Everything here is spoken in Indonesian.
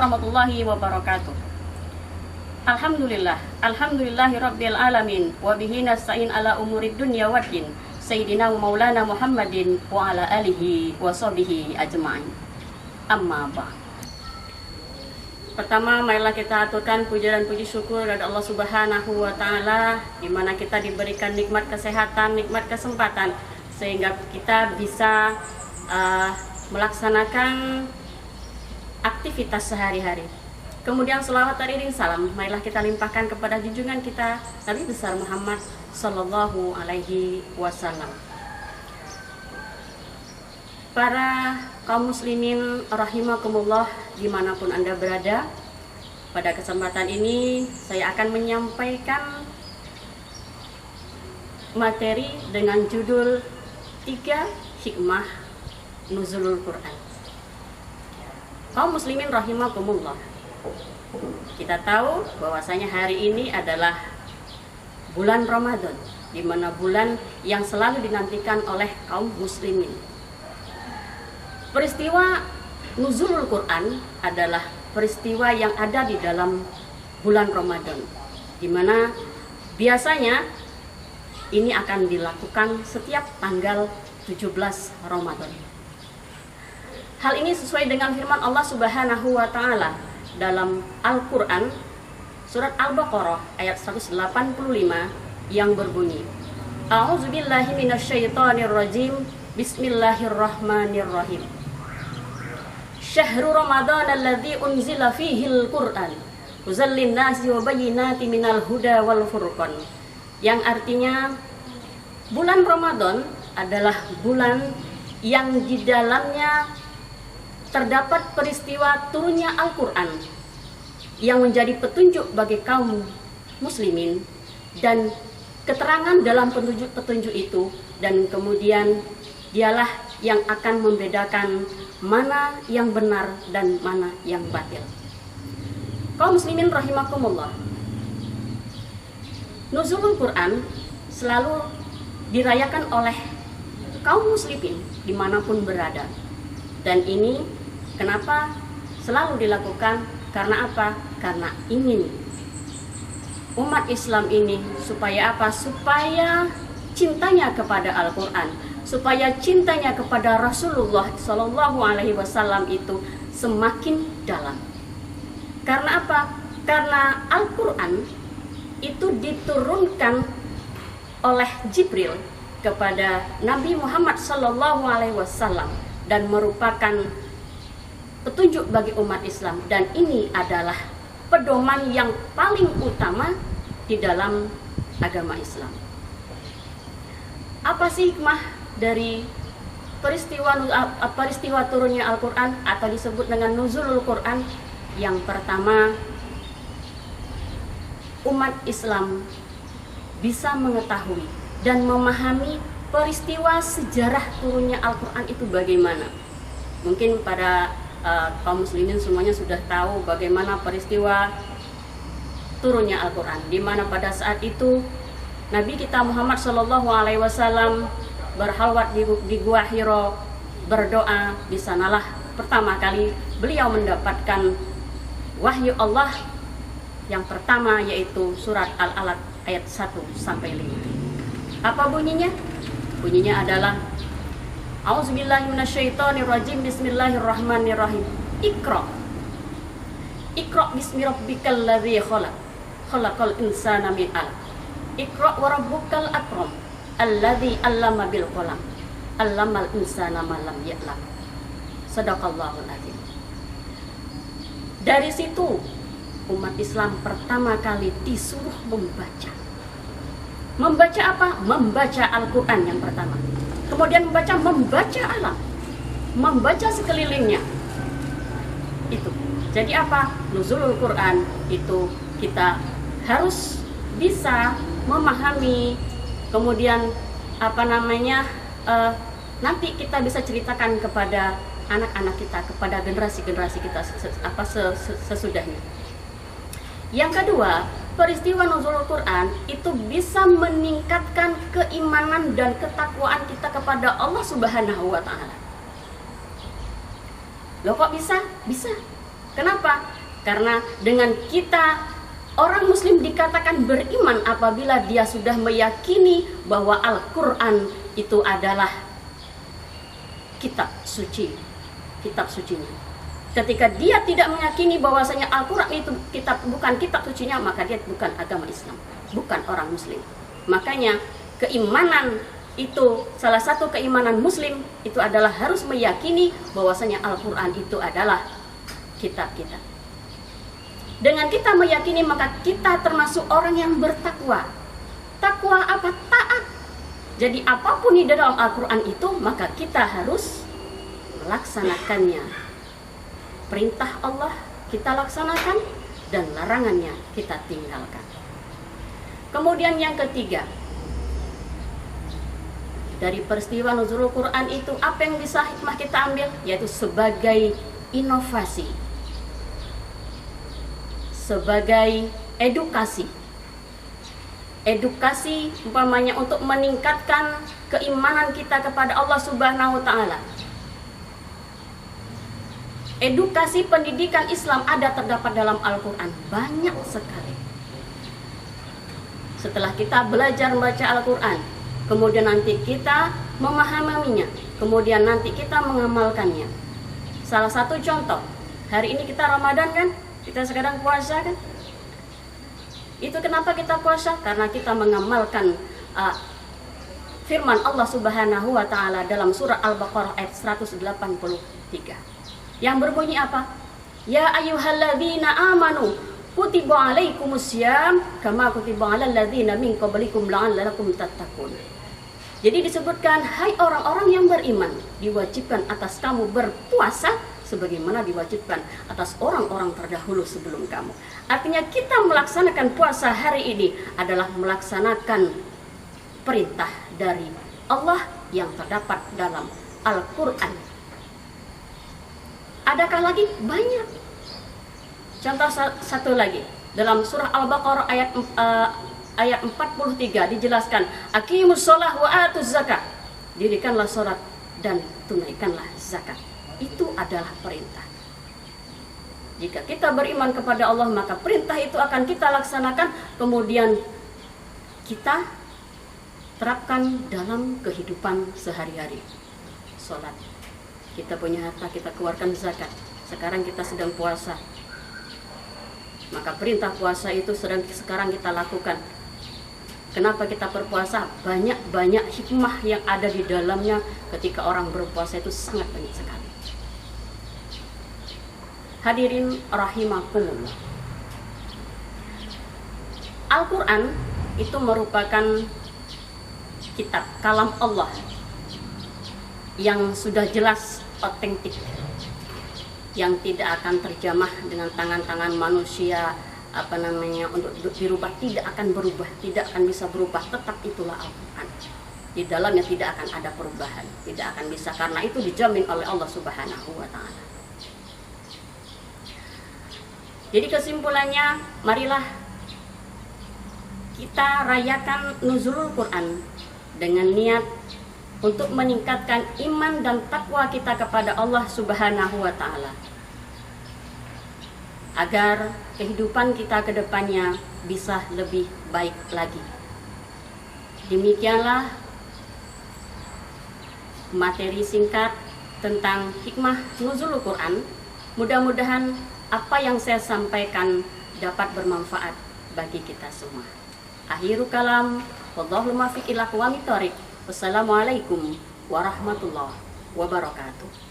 warahmatullahi wabarakatuh. Alhamdulillahi rabbil alamin wa bihi nasta'in ala umurid dunya waddin. Sayyidina wa maulana Muhammadin wa ala alihi wa sahbihi ajma'in. Amma ba'd. Pertama, marilah kita aturkan puja dan puji syukur kepada Allah Subhanahu wa taala, di mana kita diberikan nikmat kesehatan, nikmat kesempatan sehingga kita bisa melaksanakan aktivitas sehari-hari. Kemudian selawat teriring salam marilah kita limpahkan kepada junjungan kita Nabi besar Muhammad sallallahu alaihi wasallam. Para kaum muslimin rahimakumullah dimanapun Anda berada, pada kesempatan ini saya akan menyampaikan materi dengan judul 3 hikmah nuzulul Quran. Kaum muslimin rahimakumullah, kita tahu bahwasanya hari ini adalah bulan Ramadan, di mana bulan yang selalu dinantikan oleh kaum muslimin. Peristiwa nuzulul Quran adalah peristiwa yang ada di dalam bulan Ramadan, di mana biasanya ini akan dilakukan setiap tanggal 17 Ramadan. Hal ini sesuai dengan firman Allah Subhanahu wa taala dalam Al-Qur'an surat Al-Baqarah ayat 185 yang berbunyi, A'udzubillahi minasyaitonirrajim, Bismillahirrahmanirrahim. Syahrul Ramadan alladzi unzila fihil Qur'an hudan linnasi wa bayyinatin minal huda wal furqan. Yang artinya bulan Ramadan adalah bulan yang di dalamnya terdapat peristiwa turunnya Al-Quran yang menjadi petunjuk bagi kaum muslimin dan keterangan dalam petunjuk itu, dan kemudian dialah yang akan membedakan mana yang benar dan mana yang batil. Kaum muslimin rahimakumullah, nuzulul Quran selalu dirayakan oleh kaum muslimin dimanapun berada. Dan ini kenapa selalu dilakukan? Karena apa? Karena ingin umat Islam ini supaya apa? Supaya cintanya kepada Al-Quran, supaya cintanya kepada Rasulullah Sallallahu Alaihi Wasallam itu semakin dalam. Karena apa? Karena Al-Quran itu diturunkan oleh Jibril kepada Nabi Muhammad Sallallahu Alaihi Wasallam dan merupakan petunjuk bagi umat Islam, dan ini adalah pedoman yang paling utama di dalam agama Islam. Apa sih hikmah dari peristiwa turunnya Al-Quran atau disebut dengan nuzulul Quran? Yang pertama, umat Islam bisa mengetahui dan memahami peristiwa sejarah turunnya Al-Quran itu bagaimana. Mungkin pada kaum muslimin semuanya sudah tahu bagaimana peristiwa turunnya Al-Quran, di mana pada saat itu Nabi kita Muhammad Shallallahu Alaihi Wasallam berhalwat di Gua Hiro, berdoa. Di sanalah pertama kali beliau mendapatkan wahyu Allah yang pertama, yaitu surat Al-Alaq ayat 1 sampai 5. Apa bunyinya? Bunyinya adalah A'udzubillahi minasyaitonirrajim, Bismillahirrahmanirrahim. Iqra bismi rabbikal ladzi khalaq, khalaqal insana min 'alaq. Iqra wa rabbukal akram, alladzi 'allama bil qalam, 'allamal insana ma lam ya'lam. Shadaqallahul azim. Dari situ umat Islam pertama kali disuruh membaca. Membaca apa? Membaca Al-Quran yang pertama. Kemudian membaca alam, membaca sekelilingnya. Itu. Jadi apa? Nuzulul Quran itu kita harus bisa memahami. Kemudian nanti kita bisa ceritakan kepada anak-anak kita, kepada generasi-generasi kita sesudahnya. Yang kedua, peristiwa nuzulul Quran itu bisa meningkatkan keimanan dan ketakwaan kita kepada Allah Subhanahu wa taala. Loh kok bisa? Bisa. Kenapa? Karena dengan kita, orang muslim dikatakan beriman apabila dia sudah meyakini bahwa Al-Quran itu adalah kitab suci, kitab sucinya. Ketika dia tidak meyakini bahwasanya Al-Quran itu bukan kitab sucinya, maka dia bukan agama Islam, bukan orang muslim. Makanya keimanan itu, salah satu keimanan muslim itu adalah harus meyakini bahwasanya Al-Quran itu adalah kitab kita. Dengan kita meyakini, maka kita termasuk orang yang bertakwa. Takwa apa? Taat. Jadi apapun di dalam Al-Quran itu, maka kita harus melaksanakannya. Perintah Allah kita laksanakan, dan larangannya kita tinggalkan. Kemudian yang ketiga, dari peristiwa nuzulul Quran itu, apa yang bisa hikmah kita ambil? Yaitu sebagai inovasi, sebagai edukasi umpamanya untuk meningkatkan keimanan kita kepada Allah Subhanahu wa Ta'ala. Edukasi pendidikan Islam terdapat dalam Al-Quran banyak sekali. Setelah kita belajar membaca Al-Quran, kemudian nanti kita memahaminya, kemudian nanti kita mengamalkannya. Salah satu contoh, hari ini kita Ramadan kan? Kita sekarang puasa kan? Itu kenapa kita puasa? Karena kita mengamalkan firman Allah Subhanahu wa Ta'ala dalam surah Al-Baqarah ayat 183 yang berbunyi apa? Ya ayyuhalladzina amanu kutiba alaikumusiyam kama kutiba alal ladzina min qablikum la'allakum tattaqun. Jadi disebutkan, hai orang-orang yang beriman, diwajibkan atas kamu berpuasa sebagaimana diwajibkan atas orang-orang terdahulu sebelum kamu. Artinya kita melaksanakan puasa hari ini adalah melaksanakan perintah dari Allah yang terdapat dalam Al-Quran. Adakah lagi? Banyak. Contoh satu lagi, dalam surah Al-Baqarah ayat 43 dijelaskan, aqimus shalah wa atuz zakat. Dirikanlah salat dan tunaikanlah zakat. Itu adalah perintah. Jika kita beriman kepada Allah, maka perintah itu akan kita laksanakan, kemudian kita terapkan dalam kehidupan sehari-hari. Salat, kita punya harta, kita keluarkan zakat. Sekarang kita sedang puasa, maka perintah puasa itu sekarang kita lakukan. Kenapa kita berpuasa? Banyak hikmah yang ada di dalamnya. Ketika orang berpuasa itu sangat banyak sekali. Hadirin rahimakumullah, Al-Quran itu merupakan kitab kalam Allah yang sudah jelas otentik, yang tidak akan terjamah dengan tangan-tangan manusia untuk dirubah, tidak akan berubah, tidak akan bisa berubah, tetap itulah Al-Quran. Di dalamnya tidak akan ada perubahan, tidak akan bisa, karena itu dijamin oleh Allah Subhanahu wa Ta'ala. Jadi kesimpulannya, marilah kita rayakan nuzulul Quran dengan niat untuk meningkatkan iman dan takwa kita kepada Allah Subhanahu wa Ta'ala, agar kehidupan kita ke depannya bisa lebih baik lagi. Demikianlah materi singkat tentang hikmah nuzulul Quran. Mudah-mudahan apa yang saya sampaikan dapat bermanfaat bagi kita semua. Akhiru kalam, wallahul muwaffiq ila aqwamit thoriq. Wassalamualaikum warahmatullahi wabarakatuh.